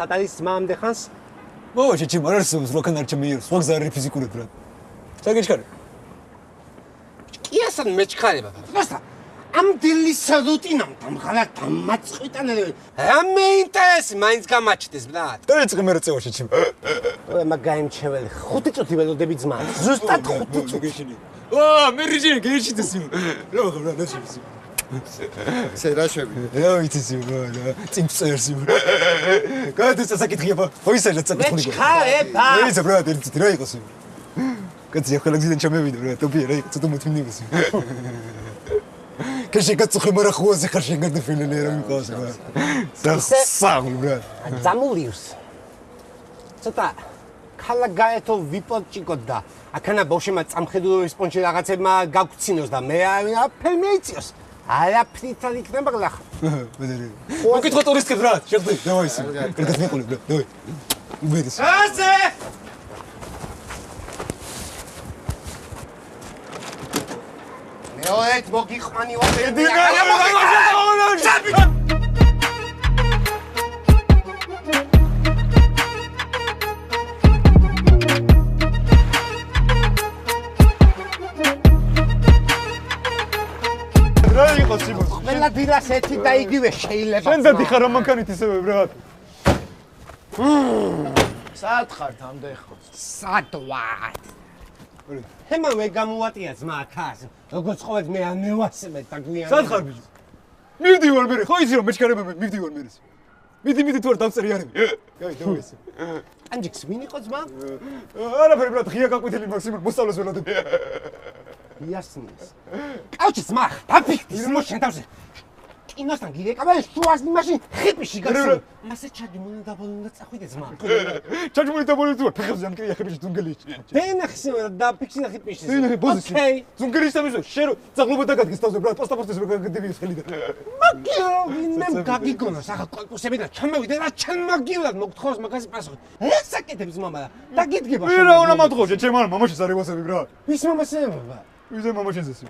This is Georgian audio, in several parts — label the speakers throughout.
Speaker 1: ხატარის მამდე ხანს?
Speaker 2: მოვა ჩემ არ არსებობს როკან არ ჩემი სხვა გზარი ფიზიკურად რა. ჩაგეჩქარე.
Speaker 1: კი ასან მეჩქარება. просто ამ დილის რუტინამ დამღალა დამაწყვიტანელი. რამე ინტერესი მაინც გამაჩნდეს ბრატ.
Speaker 2: დაიწყე მე რა წევაში ჩემ.
Speaker 1: მაგაიმჩეველი 5 წუთი ველოდები ძმა. ზუსტად 5 წუთი გეშინი.
Speaker 2: მე რიჯინი გეშინდეს იმ. რა ხარ რა შეფისი.
Speaker 3: სერაშები.
Speaker 2: რა ვიცი რა წინწერს იმ. გადაცა საკითხია ვისაჯა საკითხი.
Speaker 1: მეჩქარება.
Speaker 2: ეცა ბრატ ერთი რა იყოს იმ. კაცი ახლა გზიდან ჩამევიდა რა ტოპია რა იყო ცოტა მოთმინებას. Кэши гацх мара хооზე ხარ შენ გადაფილელი რა მიყავს რა. საღლი ბრატ.
Speaker 1: ძამულიუს. ცოტა ქალაგაეთო ვიპოჭიკოთ და აქანა ბავშვმა წამხედულობის პონჩი რაღაცებმა გაგცინოს და მე არაფერ მეიწიოს. არაფრით არ იქნება გლახ.
Speaker 2: ბედერი. მოკითხო ტურისტებს ბრატ, შეხვდი, დავაი ისე. კარგად მეყოლე ბრატ, დავაი. უბედეს.
Speaker 1: ასე მეოეთ მოგიყვანი ვაფერდი.
Speaker 2: რა იყო სიმონ?
Speaker 1: ყველა დილას ერთი და იგივე შეიძლება.
Speaker 2: შენ დადიხარ რომ მანქანით ისევე ბრატ.
Speaker 3: სად ხართ ამდე ხო?
Speaker 1: სად ვარ? ჰემა მე გამოვატია ძმა აქაც. როგორც ყოველდღე მე არ მევასმეთ და გვიან.
Speaker 2: სად ხარ ბიჭო? მივდივარ მე, ხო იცი რომ მეჩქარება მე მივდივარ მე. მიდი თუ არ დავწერი არები. გაი დავი ისე.
Speaker 1: ანჯიქს ვინ იყო ძმა?
Speaker 2: არაფერი ბრატ, ღია გაკვეთილი მაქსიმუმ მოსწავლეს ველოდები.
Speaker 1: იასნის. კაუჩი ძმა, დაფიქდი სიმო შენ თავზე. კინოსთან გიგეკაბა შუას იმაში ხიპიში გასული. ასე ჩაგიმონა დაბოლონდა წახვიდე ძმა.
Speaker 2: ჩაჯმული დაბოლონდა თუ ფეხებზე ამკრია ხიპიში ძუნგელიშ.
Speaker 1: დენახსე და ფიქში და ხიპიში.
Speaker 2: ბოზი. ძუნგელიშ სამისო, შენ რო ძაღლობა დაგადგეს თავზე ბრატ, პასპორტის გადადივიდეს ხელიდან.
Speaker 1: მე გაგიგონოს ახლა კონკურსები და ჩამოვიდე რა ჩემ მაგილად მოგთხოვს მაგაზე პასუხი. ეს საკეთებს მამა და დაგიდგება.
Speaker 2: მე რა უნდა მათხოვე ჩემ არ მამაშის არ ევასები ბრატ.
Speaker 1: ვის მამასეება?
Speaker 2: ვიზე მამაშენზეს.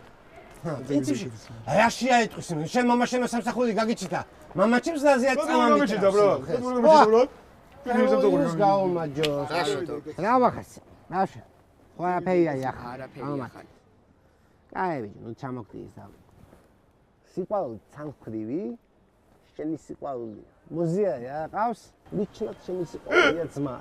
Speaker 1: ინციფში. რაში აიტყვის შენ მამა შენო სამსახური გაგიჩიტა. მამა ჩემს დაზეა წამამი.
Speaker 2: მამაჩიტა ბრატ. მამაჩიტა ბრატ.
Speaker 1: ის გაუმაჯოს. რა ვახასე? რაში? ყველაფერია ახლა. არაფერია. კაი ბიჭო, ნუ ჩამოგდიეს და. სიყვარული ცანხრივი, შენი სიყვარული. მოზიაა, ყავს? მიჩნოთ შენი სიყვარულია ძმა.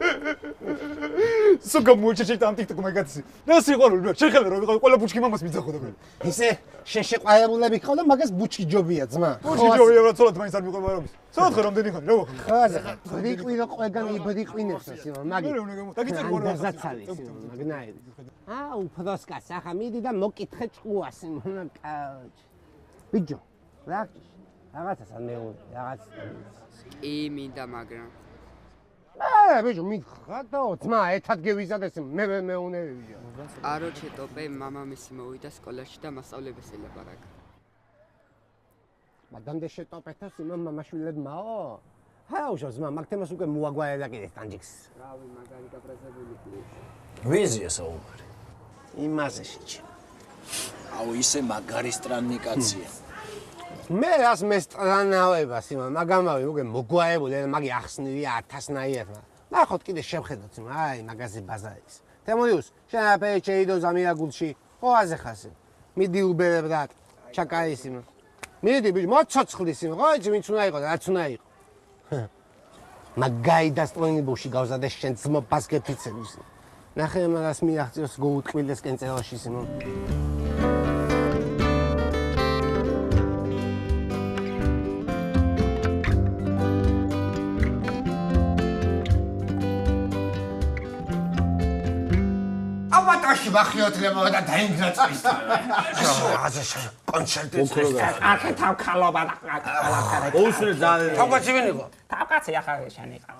Speaker 2: სუგა მოჩეჩეთ ამ TikTok მაგაცი. რა სიყვარული ბრატ, შეხელე რომ ვიყავ ყველა ბუჩქი მამას მიძახოდა ბრატ.
Speaker 1: ისე შენ შეყვარებულები ხო და მაგას ბუჩქი ჯობია ძმა.
Speaker 2: ბუჩქი ჯობია ბრატ, ცოლად მაინც არ მიყვება რომის. ცოლად ხარ რამდენი ხანი, რა ვახარ?
Speaker 1: ხაზე ხარ. ბრიყვინო ყველგან იბრიყვინებს სიმონ, მაგი.
Speaker 2: მე უნდა დაგიწერ გორა.
Speaker 1: დაზაცალი სიმონ, მაგნაირი. უფროსკას ახლა მიდი და მოკითხე ჭკუა სიმონ, კაუჩ. ბიჭო, რა გჭირს? რაღაცას არ მეუნე, რაღაც.
Speaker 4: კი მინდა მაგრამ
Speaker 1: ბიჭო, მითხატო, ძმა, ერთად გევიზადეს, მე მეუნე ბიჭო.
Speaker 4: არო ჩეტოპე მამამისი მოვიდა სკოლაში და მასწავლებელს ელაპარაკა.
Speaker 1: მადამდე შეტოპეთო სიმონ მამაშვილებმაო? ჰაუშო, ძმა, მაგ თემას უკვე მოაგვარებდა კიდე სტანჯიქს.
Speaker 4: რავი, მაგარი გაფრაზებული კლუბი.
Speaker 3: ვიზია საუბარი.
Speaker 1: იმაზე შეჭი.
Speaker 3: აუ ისე მაგარი სტრანნი კაცია.
Speaker 1: მე რას მესტრანავება სიმონ, მაგამავე უკვე მოგვარებული, მაგი ახსნილია 1000-ნაირად. ნახოთ კიდე შევხედოთ სიმონ, აი მაგაზე ბაზარის. თემოიუს, შენ აფერი შეიდო ზამიაგულში, ხო აზე ხასი. მიდი უბერე ბრატ, ჩაკარი სიმონ. მიდი ბიჭო, მოცოცხლი სიმონ, ხო იცი ვინც უნდა იყოს, რაც უნდა იყოს. მაგაი დასტრონიბუში გავზადე შენ ძმო ბასკეტიცების. ნახე მაგას მიაღწიოს გოუტყვილეს კენწეროში სიმონ. ავატარში ვახიოთლემო და დაინგრა წვის. აზა კონცერტი წეს. ახე თავქალობა და ყველაფერი.
Speaker 5: გოუსულე ძალიან.
Speaker 1: თავკაცი ვინ იყო?
Speaker 5: თავკაცი ახლა შენი იყო.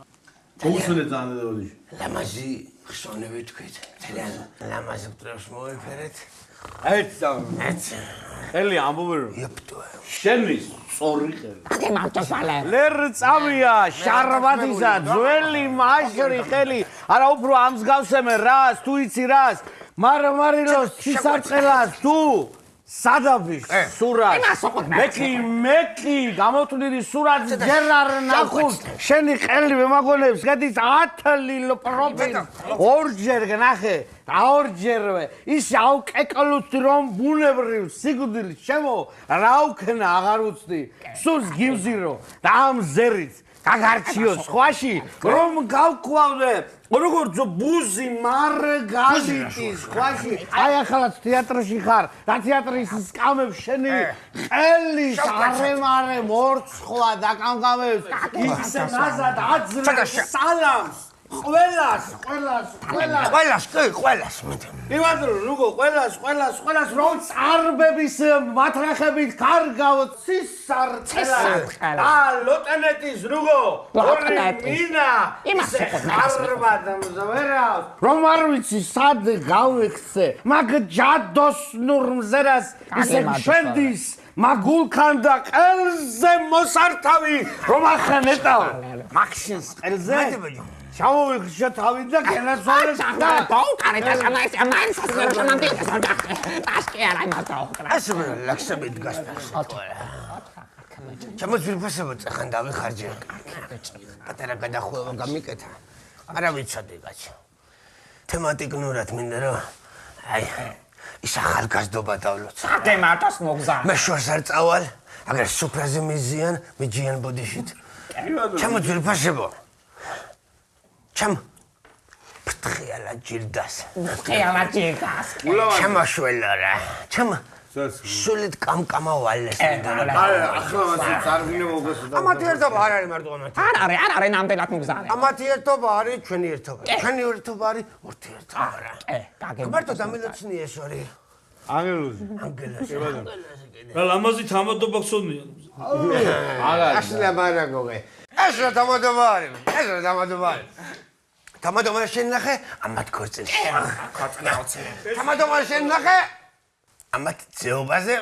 Speaker 3: გოუსულე ძალიან როდი.
Speaker 1: ლამაზი ხსოვნები თქვით. ძალიან ლამაზი დროშ მოიფერეთ.
Speaker 5: ერთი ხელი ამბობენ რომ
Speaker 1: იაპტო.
Speaker 5: შენი სწორი ხელი.
Speaker 1: აკე მარტოსვალე.
Speaker 5: ლერ წამია შარბატისა ძველი მაშრი ხელი. არა უფრო ამსგავსემე რას თუ იცი რას? მარილოს ცისარტყელას თუ სადაფის სურათს მექი გამოთვლილი სურათს ჯერ არ ნახულს შენი ყელი მემაგონებს გადის 10 პროფილ ორჯერ ნახე და ორჯერვე ის ავკეკალუცი რომ ბუნებრივ სიკვდილის შემო რა უქნა აღარ უცდი სულს გიმზირო და ამ ზერით გაგარჩიო სხვაში რომ გავკვავდე როგორც ბუზი მარგალიტის სხვაში აი ახალაც თეატრში ხარ და თეატრის სკამებს შენი ყელის არემარე მორცხვა დაკამკამებს ისე ნაზად აძლევს სალამს ყველას იმადრო როგორ ყველას რომ წარბების მათრახებით კარგავ ცისარწელა და ლოტენეთის როგორ მინა იმას ხარბად მზვერავს რომ არ ვიცი სად გავიქცე მაგ ჯადოს ნურმზერას ისე შენდის მაგულქან და ყელზე მოსართავი რომ ახანეტავ მაქშინს ყელზე ჩამოვიხშა თავი და გენაცვალეს და დაუკარეთ ამას ასკი არა იმათო ეს ლაქსები დგას ჩამოძვირფასებო წახან დავიხარჯე პატარა გადახუება გამიკეთა არა ვიცოდი კაცო თემატიკნურად მინდა რომ აი ის ახალგაზრდობა დავლოცა თემატოს მოგზა მე შორს არ წავალ აგერ სუფრაზე მიზიან მიჯიან ბოდიშით ჩამოძვირფასებო Cham Ptkhiyala jildas. Cham ashvelara. Cham sulit kamkama valles.
Speaker 2: ახლა წარგინე მოგესა.
Speaker 1: ამათი ერთობა არ არის მარტო ამათი.
Speaker 4: არ არის ნამდვილად მოგზაურე.
Speaker 1: ამათი ერთობა არის ჩვენი ერთობა. ჩვენი ერთობა არის ურთიერთობა. მარტო დამილოცნი ეს ორი.
Speaker 2: ანგელოზი.
Speaker 6: რა ლამაზი თამადობა ხსოვნია.
Speaker 1: Ashla baragove. ეს რა თამადობა არის. თამადობა შენ ნახე ამათ ქორწილი. თამადობა შენ ნახე ამათ ძეობაზე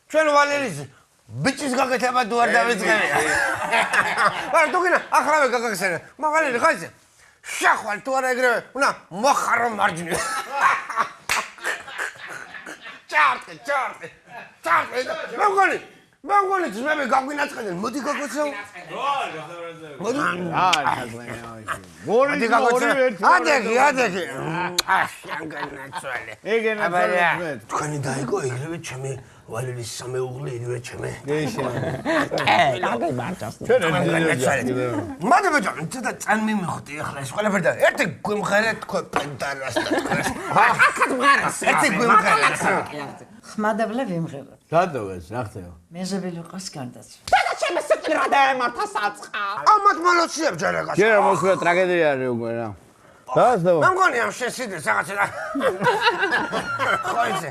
Speaker 1: ჩვენ ვალერის ბიჭის გაკეთება თუ არ დავიწყები. არა თუ გინა ახლა გაგახსენე. მაგალითად ხაიზე შახვალ თუ არა ეგრევე უნდა მოხარო მარჯვნივ. ჩარტე. მოგონი ძმები გაგვინაწყდნენ მოდი გაგოცავ მოდი ადეგი შანგანაცვალე ეგენაცვალე თქვენი დაიგო ეგრევე ჩემი ვალერის სამეუღლე იგივე ჩემი მადე ბეჭო ცოტა წან მიმიხდი ახლა ეს ყველაფერი და ერთი გვიმღერე თქო პენტარას და თქოს ახაც მღერეს ერთი გვიმღერე
Speaker 7: ხმადაბლა ვიმღერებ.
Speaker 5: დადოვეს, რა ხდება?
Speaker 7: მეზობელი ყავს გარდაცვალა.
Speaker 4: და ჩემი სიკვდილი რა დაემართა საწყა.
Speaker 1: ამათ მოლოციებ ჯერაგას.
Speaker 5: ჯერ მოსვლა ტრაგედია არის უკვე რა. დაასდო.
Speaker 1: მე მგონი ამ შესიდეს რაღაცა რა. ხოიზე.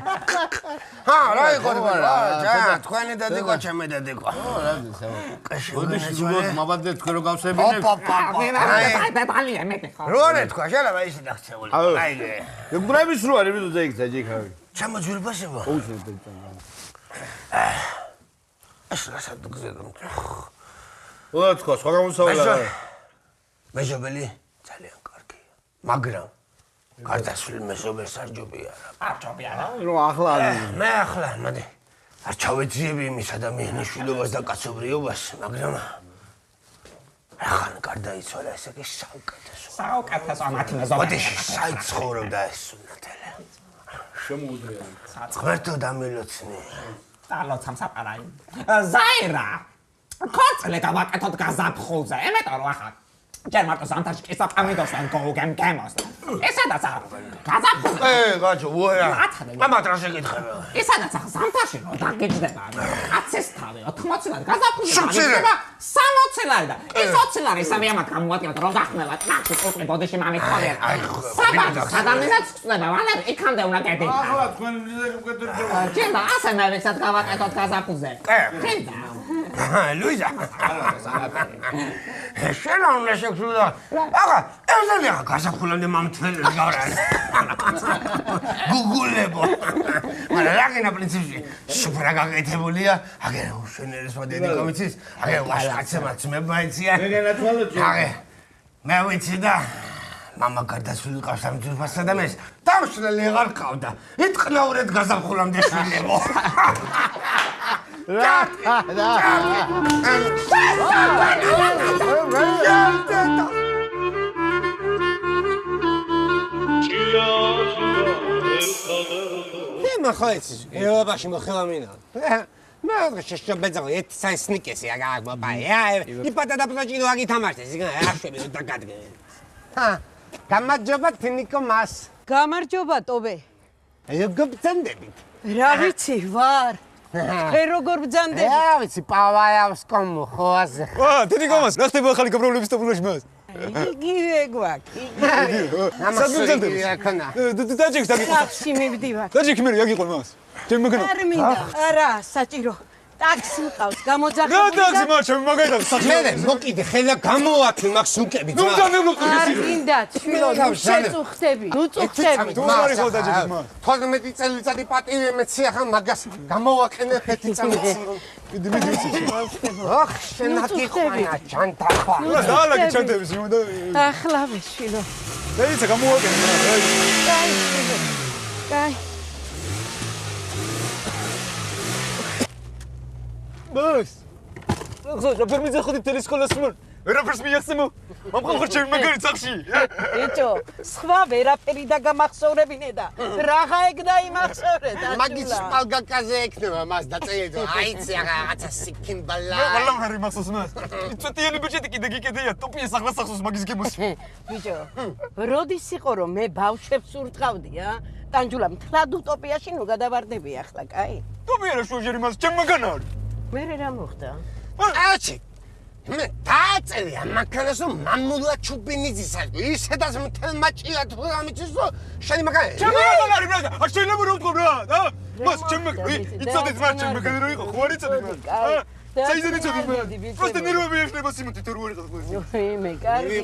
Speaker 1: რა იყო რა, თქვენი დადიკო, ჩემი დადიკო.
Speaker 5: რა ძესა. გოდიში ზოგადად მაბადე თქვენ რო გავსებინებ.
Speaker 4: დეტალია მეტი ხო.
Speaker 1: როა თქვა, შეიძლება ისე დახცეული. აიგე.
Speaker 5: გბრების რო არის ვიდო ზეიქცა ჯიქავი.
Speaker 1: ჩამოძვირფასება.
Speaker 5: უზნეთ ეჭანა.
Speaker 1: ეს რასაც გზედომ.
Speaker 2: ვა თქვა, სხვა გამოსავლა.
Speaker 1: მეზობელი ძალიან კარგია. მაგრამ გარდაცვლილ მეზობელს არ ჯობია რა.
Speaker 4: არ ჯობია რა.
Speaker 5: რო ახლა
Speaker 1: მე ახლა მოდი. არ ჩავეძიები იმის ადამიანის შვილობას და კაცობრიობას, მაგრამ ახან გარდაიცვალა ესე კი საუკეთესო.
Speaker 4: საუკეთესო მათი მეზობელი.
Speaker 1: მოდი საიცხოვრებდა ეს სუნათელი.
Speaker 2: შემოუდრია.
Speaker 1: ღმერთო დამილოცნი.
Speaker 4: დალოცამ საპარაი. ზაირა. ქორწილე გავაკეთოთ გაზაფხულზე. ემეტო რომ ახლა ჯერ მარტო ზამთარში კისაპამიდოს ან გოგემ გემოს. ესადაც გაზაფხულზე.
Speaker 1: გაჩო, უერა. ამათ რა შეკითხება?
Speaker 4: ესადაც ახლა ზამთარში რომ დაგეჯდება. 10-ის თავი 80-ლად გაზაფხულზე. 60-ლად და ეს 20-ლად ისევ ამათ გამოვატიოთ რომ გახმევათ. ნახე ყოყლი ბოდიში მამიქოლია. საბადო ადამიანს ხსნება, ვანერ იქამდე უნდა გედით.
Speaker 2: ახლა თქვენ უკეთებ
Speaker 4: ჯერა ასე მევეცად გავაკეთოთ გაზაფხულზე. ჯერა.
Speaker 1: ლუიზა. შენ უნდა შეგვიდა. ახლა ეზალია გაზაფხულამდე მამთველებს გავრან. გუგულებო. მაგრამ რაგენა პრინციპში სუპრა გაკეთებულია. აგერ უშენელეს მოდედი კომიცის. აგერ ვაშკაცებაც მებაიცია.
Speaker 2: ეგენაცვალე.
Speaker 1: აგერ მე ვიცი და მამა გარდაცვლილი ყავს ამ ძვირფასსა და მეს და სამშრელი აღარ ყავდა. იტყნაურად გაზაფხულამდე შვილებო. ხო იცი, ევროპაში მოხელამინა. მე შეშობეძო ერთ საინსნიკესი აგაგ ბაია. იპატა და პროჭიდო აგი თამაშდეს, იგა აშვები და გადგე. გამარჯობა თინიკო მას.
Speaker 8: გამარჯობა ტობე.
Speaker 1: როგორ ბრძანდებით?
Speaker 8: რა ვიცი, ვარ. ხე როგორ ბრძანდები?
Speaker 1: რა ვიცი, პავაიავს კომო ხოაზე.
Speaker 2: თინიკო მას, რა ხდება ახალი პრობლემის სტოპულაში მას?
Speaker 8: იგივე გვაქვს.
Speaker 1: სამბრძანდები აქნა.
Speaker 2: დაჯექს დაგიყო.
Speaker 8: ტაქსი მივდივარ.
Speaker 2: დაჯექ მე აგიყო მას. ჩემ მოგენა.
Speaker 8: არ მინდა. არა, საჭირო. ტაქსი მყავს, გამოძახე.
Speaker 2: რა ტაქსი მაჩ, მაგაიტა საჭირო.
Speaker 1: მე მოკიდე ხელა გამოათლი მაგ სუკები ძმა.
Speaker 8: არ მინდა, შვილო, შეწუხდები. ნუ წუხდები.
Speaker 2: თუმარი ხო დაჯექ მას.
Speaker 1: 12 წელიწადი პატივი მეცი ახლა მაგას გამოვაყენე ხეთი წამიც. ოხ, შენაკი ხანა ჩანთაფა.
Speaker 2: დაალაგე ჩანთების იმო და
Speaker 8: ახლავე შვილო.
Speaker 2: დაიცა გამოვაყენე რა.
Speaker 8: კაი, შვილო. კაი.
Speaker 2: ბოს. ხო, ფერმიზე ходит ტელესკოპს მან. ვერაფერს მიახსენო. მომხარ ჩემი მაგარი წახში.
Speaker 8: ბიჭო, სხვა ვერაფერი და გამახსოვრებინე და რაღა ეგ დაიმახსოვრე და
Speaker 1: მაგის პალგაკაზე ექნება მას დაწერილ. აიცი რაღაცა სიკიმბალა.
Speaker 2: ვალამ ხარი მახსოვს მას. იწვეტიანი ბიჭეთი კიდე გიკედეა. ტოპიეს ახლა სახსოვს მაგის გემოს.
Speaker 8: ბიჭო, როდის იყო რომ მე ბავშვებს ურტყავდი, ტანჯულა მთლად უტოპიაში ნუ გადავარდები ახლა, კაი?
Speaker 2: ტოპია რა შუჟერი მას ჩემ მაგანა არის.
Speaker 8: მე რა მოხდა?
Speaker 1: აჩი. მე დააწერია მანქანას რომ მამულა ჩუბინიძის არის. ისედაც მთელ მაჭია თუ ამიცის რომ შენი მაგარი.
Speaker 2: ჩემ მაგანა არის ბრატა. არ შეიძლება რა ვთქვა რა? მას ჩემ მაგარი. იცოდი ძმა ჩემ მაგარი რო იყო. ხო არ იცოდი მას? საიდან იცოდი მას? პროსტა ნერვები ეშლება სიმონტი თუ რო არის ხო?
Speaker 8: მე კარგი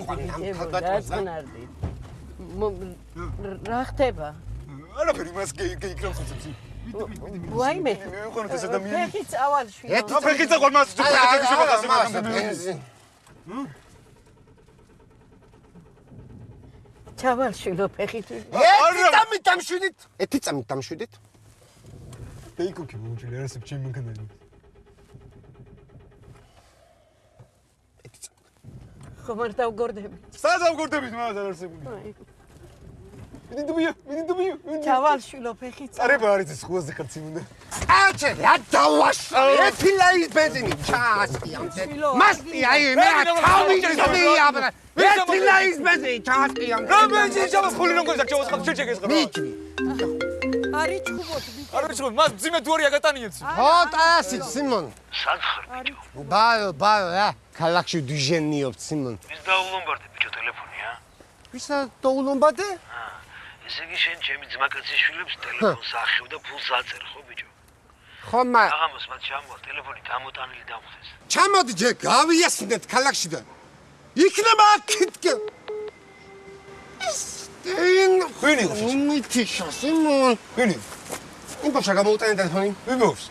Speaker 8: დაწყნარდი. რა ხდება?
Speaker 2: არაფერი მას გეიქრავს უცებ.
Speaker 8: ვაიმე.
Speaker 2: მე ვიყავ ეს ადამიანი.
Speaker 8: ფეხი წავალ შვილო.
Speaker 2: ფეხი წავალ მას თუ ფეხი შევახასე
Speaker 1: მაგაზე.
Speaker 8: ჩავალ შვილო ფეხი თუ.
Speaker 1: ერთი წამით დამშვიდით.
Speaker 2: დაიკუქე მოუჭილი არასებ ჩემ მაგანალი.
Speaker 8: ხომ არ დავგორდები.
Speaker 2: სად დავგორდებით მას არ არსებული. მინდობია.
Speaker 8: ჩავალ შვილო ფეხი წავალ.
Speaker 2: წარება არის ეს ხუაზე ხაცი უნდა.
Speaker 1: აჩე რა დავაშვა. ერთი ლაის ბენზინი ჩაასკი ამდე. მასტი აი მე თავი წოდია აბა. ერთი ლაის ბენზინი ჩაასკი ამდე.
Speaker 2: რა ბენზინი ჩავასხული რომ გოჟაკ ჩავასხული შეჭეგეს ხარ.
Speaker 1: მიჭი.
Speaker 8: არის ჩუბოთ ბიჭო.
Speaker 2: არ ვიცი მას ძიმე თუ არის აკატანიებს.
Speaker 1: ხო ტასი სიმონ.
Speaker 5: სად ხარ ბიჭო?
Speaker 1: ბაიო რა. ქალაქში დიჟენიობ სიმონ.
Speaker 5: ვის დაულომბარდე ბიჭო ტელეფონი
Speaker 1: ვისა დაულომბადე?
Speaker 5: ესე იგი შენ ჩემი ძმაკაცის შვილებს ტელეფონს ახევ და ფულს აწერ ხო ბიჭო?
Speaker 1: ხო მა
Speaker 5: აღამოს მათ ჩამოვალ ტელეფონი დამოტანილი დამხეს.
Speaker 1: ჩამოდი ჯერ გავიასინეთ ქალაქში და იქნება აქეთკე.
Speaker 2: ვინი
Speaker 1: მითიშა სიმონ.
Speaker 2: ვინი?
Speaker 1: იმბოშა გამოუტანე ტელეფონი.
Speaker 2: ვინბოს?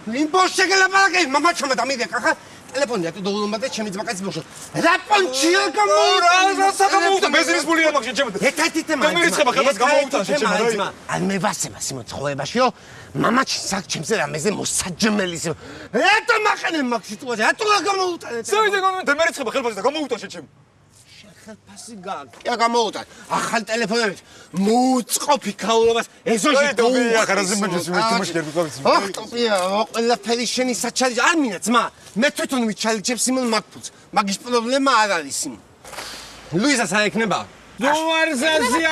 Speaker 1: იმბოშა გელაპარაკე მამა ჩამა დამიდეკა ხა ტელეფონი ატო დაულომბადე ჩემი ძმაკაცის ბოშო. რა პონჩია
Speaker 2: რა გამოუტან ბენზინის ფული რა მაგ შეჭებოდი.
Speaker 1: ერთ-ერთი თემა.
Speaker 2: გამერიცხება ხელს გამოუტან შეჭებოდი.
Speaker 1: ან მე ვასება სიმონ ცხოვრებაშიო. მამაჩი საკ ჩემზე რამეზე მოსაჯმელის. რატო მაყენე მაგ სიტუაცია? რატო გამოუტანე?
Speaker 2: სავიდე გამერიცხება ხელს და გამოუტან შეჭემ.
Speaker 1: ფასი გაკია გამოუტან. ახალ ტელეფონებით მოუწყობი ქაულობას ეზოში
Speaker 2: ტოპია ხარაზე მეჩის მეთუმაში გერბავიც.
Speaker 1: ოხ ტოპია ყველაფერი შენი საჩალი არ მინდა ძმა. მე თვითონ მიჩალიჩებ სიმონ მაგფულს. მაგის პრობლემა არ არის სიმონ. ლუიზა საიქნება?
Speaker 5: ნუარსასი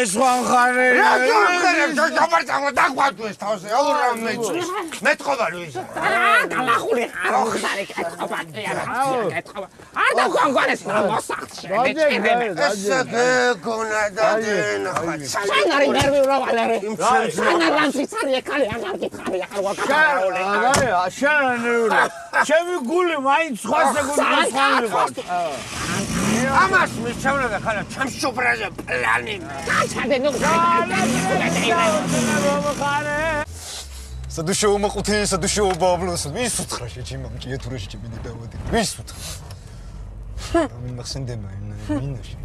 Speaker 5: ეს ხარ
Speaker 1: რა გამარტავ დაგვაჭუეს თავზე აურა მეჭის მეტყობა ლუიზა
Speaker 4: დალახული ხარ ხარი კეთობატია არა გონგონეს მოსახში
Speaker 1: ესე გონა დადენ ხარ
Speaker 4: სანარი ნერვიულა ვალერი სანარანცი სარიე კალი აღარ გითხარი ახლა ვაკარაული
Speaker 5: შენ ნერვიულა ჩემი გული მაინც ხواسე გული
Speaker 1: ამას მისჩავრა ხარა ჩამშობრაზე პლანი
Speaker 4: ჩადე ნუ
Speaker 2: სადუშო მოყუთი სადუშო ბაბლოს ვის უცხრა შეჭი მამჭი ეთურაში ჩემი დავადი ვის უცხრა მახსენდება მინაში.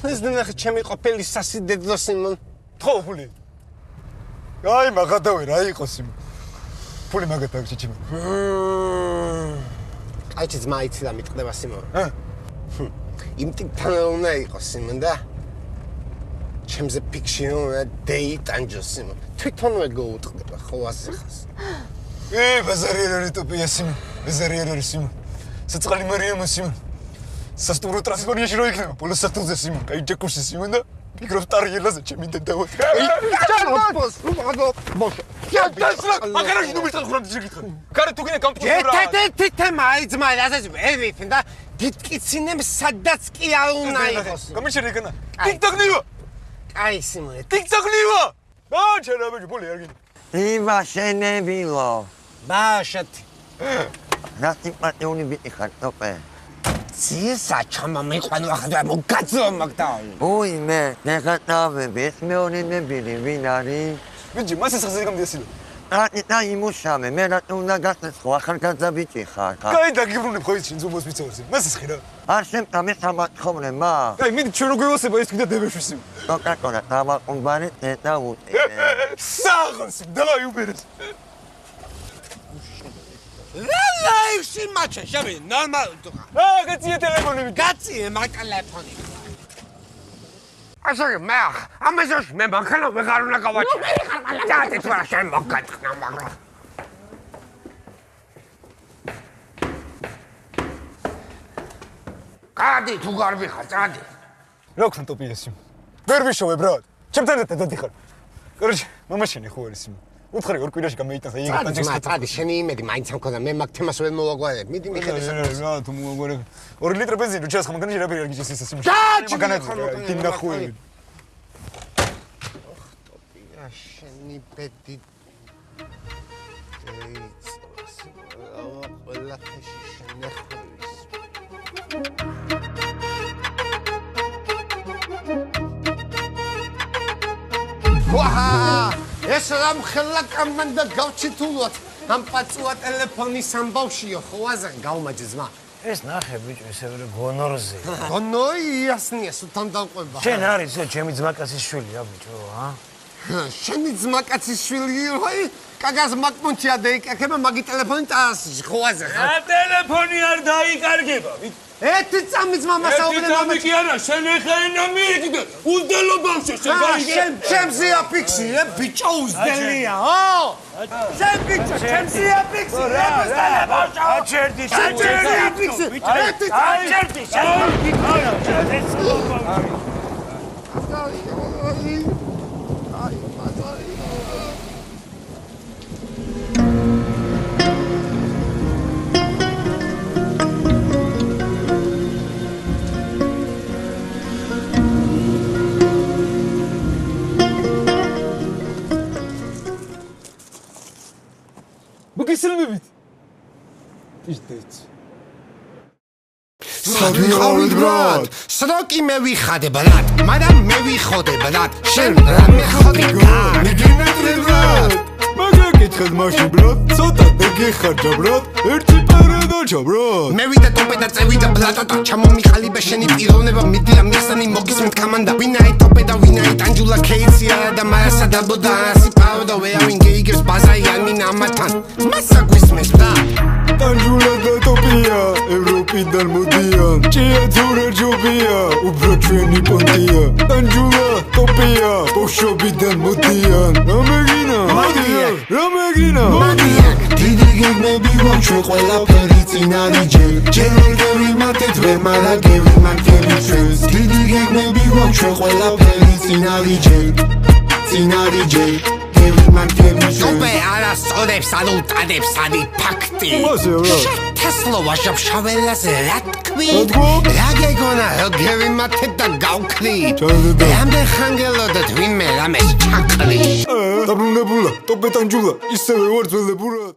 Speaker 1: ეს ნახე ჩემი ყოფილი სასიდედლო სიმონ.
Speaker 2: ხო, ფული. აი, მაგადავე რა იყო სიმონ. ფული მაგადავე ჩიჩიმ.
Speaker 1: აი ძმა იცი და მიტყდება სიმონ. იმ ტიპთან უნდა იყოს სიმონ და ჩემზე ფიქში უნდა დეიტანჯოს სიმონ. თვითონვე გოუტყდება ხო ასე ხას.
Speaker 2: ბაზარი არ არის ტოპია სიმონ. ბაზარი არ არის სიმონ. საწყალი მარიამო სიმონ. სასტუმრო ტრანსფორიაში რო იქნება პოლოს სათულზე სიმონ. კაი ჯეკურსი სიმონ და მიკროს ტარიელაზე ჩემი დედავა.
Speaker 1: ჩალბოს, ბოშო.
Speaker 2: მაგარაში ნუ მისწრაფ ხურამ შეგითხარ. კარე თუ გინე გამპიუტერი.
Speaker 1: ერთ-ერთი თემა აი ძმა, რასაც ვერ ვიცი და გიტკიცინებ სადაც კი არ უნდა იყოს.
Speaker 2: გამიშერე განა. ტიკტოკნივა.
Speaker 1: აი სიმონ.
Speaker 2: ტიკტოკნივა. ბაჩერა ბიჭი პოლი არ გინე.
Speaker 5: ივა შენებილო.
Speaker 1: ბაშეთი.
Speaker 5: რა ტიპატეუნი ბიტი ხარ ტოპე.
Speaker 1: ცისა ჩამა მიყვანო ახლა მოგაძო მაგდაი.
Speaker 5: ოი მე ნეგატავები მეონინებილი ვინ არის?
Speaker 2: ბიჭი მას ეს ხაზი გამდიასილა.
Speaker 5: და იმუშავე მე რა უნდა გასცეს ხო ახალგაზრდა ბიჭი ხარ.
Speaker 2: კაი დაგიბრუნებ ხო იცი ზუმოს ვიცავსი. მას ეს ხირა.
Speaker 5: არ შემტამე სამათხოვნე მა.
Speaker 2: კაი მიდი ჩვენ რო გვევასება ეს კიდე დებეშვისი.
Speaker 5: დოკატორა დავაყუნბარი და უტე.
Speaker 2: საღონსი დავაი უბერეს.
Speaker 1: ლაივში მაჩა შევი ნორმალ თუ
Speaker 2: გაციე ტელეფონები.
Speaker 1: გაციე მაგ ტელეფონი. ასე მე ამაზოშ მე მანქანა ვეღარ უნდა გავაჩი. დადი თუ რა შენ მოგაწყნა მაგრამ. გადი თუ გარბი ხარ წადი.
Speaker 2: რა გქნა ტოპიესი? ვერ ვიშოვე ბრატ. ჩემთან ერთად დადიხარ. კოროჩი მამაშენი ხო არის სიმო. უთხარი ორ კვირაში გამეიტანს აი ეგ ტანჯექსი.
Speaker 1: წადი შენი იმედი მაინც ამ ქონდა მე მაგ თემას ვერ მოვაგვარებ. მიდი მიხედე
Speaker 2: რა თუ მოვაგვარებ. 2 ლიტრი ბენზინი ჩას ხომ მაგარი რაბი არ გიჩეს ეს სიმო.
Speaker 1: მაგანა
Speaker 2: დინდა ხუელი.
Speaker 1: ტოპია შენი ბედი. ეიც ყველა ხეში შენახვის. ვაჰ! ეს რა მხელა კამანდა გავჩითულოთ. ამ პაწუა ტელეფონის ამბავშიო, ხო აზან გავმაჯე ძმა.
Speaker 9: ეს ნახე ბიჭო, ესე ვერ გონორზე.
Speaker 1: გონოი იასნია სულთან დავყვება.
Speaker 9: შენ არის ჩემი ძმაკაცის შვილია ბიჭო, ა?
Speaker 1: შენი ძმაკაცის შვილი, ვაი, კაგას მაკმუნჩია დაიკარგება მაგი ტელეფონი ტასში, ხო აზა ხა?
Speaker 6: რა ტელეფონი არ დაიკარგება?
Speaker 1: ერთი წამი ძმა მასაუბრე მამა.
Speaker 6: კი არა, შენ ეხა ენა მიედი და უძდელო ბავშვი შენ გაიგე?
Speaker 1: შენ ჩემზეა ფიქსი, ბიჭო უძდელია, ო? შენ ბიჭო ჩემზეა ფიქსი, უძდელია ბავშვო.
Speaker 6: აჩერდი,
Speaker 1: ჩემზეა ფიქსი.
Speaker 6: აჩერდი,
Speaker 2: მოგესალმებით. იშდეთ.
Speaker 1: სადვიყავით ბრატ, სროკი მე ვიხადე ბრატ, მაგრამ მე ვიხოდე ბრატ, შენ რა მეხოდი გარ.
Speaker 2: მიგინეთლე ბრატ. მაგა კითხეთ მაშინ ბრატ, ცოტა დაგეხარჯა ბრატ, ერთი პარადოჩა ბრატ.
Speaker 1: მე ვიდა ტოპე და წევიდა ბლატო და ჩამომიხალიბე შენი პიროვნება მიდი ამიხსანი მოგისმენთ კამანდა. ვინაი ტოპე და ვინაი ტანჯულა კეიცია და მარასა დაბოდა ასი პაო და ვერავინ გეიგებს ბაზარი არ მინა ამათან. მასა გვისმენთ და
Speaker 2: ტანჯულა და ტოპია ევროპიდან მოდიან. ჭია ძურა ჯობია, უფრო ჩვენი პონტია. ტანჯულა, ტოპია, ბოშობიდან მოდიან. რამეგინა? რამეგინა?
Speaker 1: დიდი გეგმები გვაქვს ყველაფერი წინ არის ჯერ. ჯერ გევიმართეთ ვერ მაგრამ გევიმართებით ჩვენს. დიდი გეგმები გვაქვს ყველაფერი წინ არის ჯერ. წინ არის ჯერ. ტოპე არასწორებს არ უტანებს არი ფაქტი. თესლო ვაშავშაველაზე რა თქვი? რა გეგონა რომ გევიმართეთ და გავქრით? რამდენ ხანგელოდეთ ვინმე რამეს ჩაკრი?
Speaker 2: დაბრუნებულა, ტოპე ტანჯულა, ისევე ვარ ძველებურად.